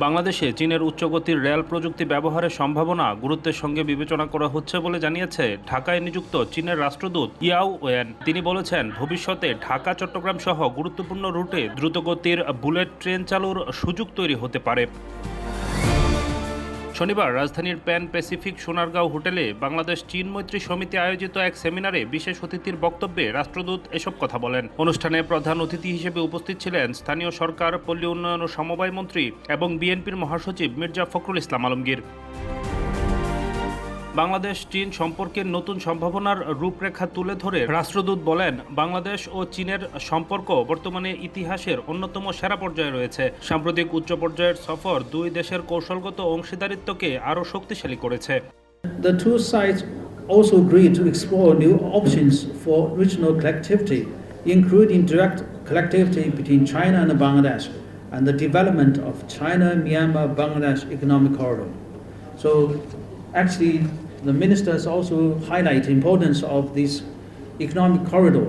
বাংলাদেশে চীনের উচ্চগতির রেল প্রযুক্তি ব্যবহারের সম্ভাবনা গুরুত্বের সঙ্গে বিবেচনা করা হচ্ছে বলে জানিয়েছে ঢাকায় নিযুক্ত চীনের রাষ্ট্রদূত ইয়াও ওয়েন। তিনি বলেছেন, ভবিষ্যতে ঢাকা চট্টগ্রাম সহ গুরুত্বপূর্ণ রুটে দ্রুতগতির বুলেট ট্রেন চালুর সুযোগ তৈরি হতে পারে। শনিবার রাজধানীর প্যান প্যাসিফিক সোনারগাঁও হোটেলে বাংলাদেশ চীন মৈত্রী সমিতি আয়োজিত এক সেমিনারে বিশেষ অতিথির বক্তব্যে রাষ্ট্রদূত এসব কথা বলেন। অনুষ্ঠানে প্রধান অতিথি হিসেবে উপস্থিত ছিলেন স্থানীয় সরকার, পল্লী উন্নয়ন ও সমবায় মন্ত্রী এবং বিএনপির মহাসচিব মির্জা ফখরুল ইসলাম আলমগীর। বাংলাদেশ চীন সম্পর্কের নতুন সম্ভাবনার রূপরেখা তুলে ধরে রাষ্ট্রদূত বলেন, বাংলাদেশ ও চীনের সম্পর্ক বর্তমানে ইতিহাসের অন্যতম সেরা পর্যায়ে রয়েছে। সাম্প্রতিক উচ্চ পর্যায়ের সফর দুই দেশের কৌশলগত অংশীদারিত্বকে আরও শক্তিশালী করেছে। The two sides also agreed to explore new options for regional collectivity, including direct collectivity between China and Bangladesh and the development of China-Myanmar-Bangladesh economic corridor. So actually, the ministers also highlight the importance of this economic corridor.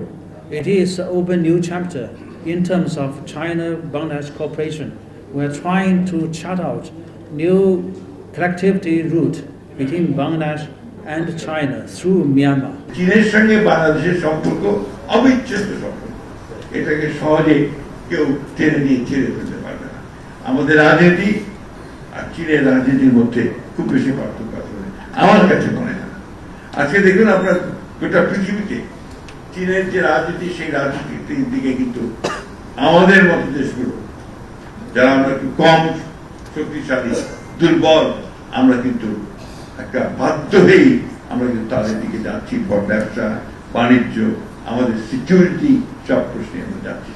It is an open new chapter in terms of China-Bangladesh cooperation. We are trying to chart out new collectivity route between Bangladesh and China through Myanmar. চীনের সঙ্গে বাংলাদেশের সম্পর্ক অবিচ্ছেদ্য সম্পর্ক, এটাকে সহজে কেউ টেনে নিয়ে ছেড়ে ফেলতে পারবে না। আমাদের রাজনীতি আর চীনের রাজনীতির মধ্যে খুব বেশি পার্থক্য আছে আমার কাছে মনে হয়। আজকে দেখুন আপনার গোটা পৃথিবীতে চীনের যে রাজনীতি, সেই রাজনীতির দিকে কিন্তু আমাদের মতো দেশগুলো যারা আমরা একটু কম শক্তিশালী, দুর্বল, আমরা কিন্তু একটা বাধ্য হয়েই আমরা কিন্তু তাদের দিকে যাচ্ছি। ব্যবসা বাণিজ্য, আমাদের সিকিউরিটি, সব প্রশ্নে আমরা যাচ্ছি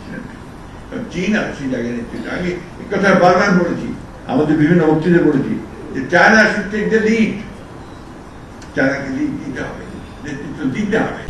চীন আর সেই জায়গায় নেতৃত্ব। আমি এই কথা বারবার বলেছি, আমাদের বিভিন্ন বক্তৃতায় বলেছি যে China should take the lead, চায়নাকে লিড দিতে হবে, নেতৃত্ব দিতে হবে।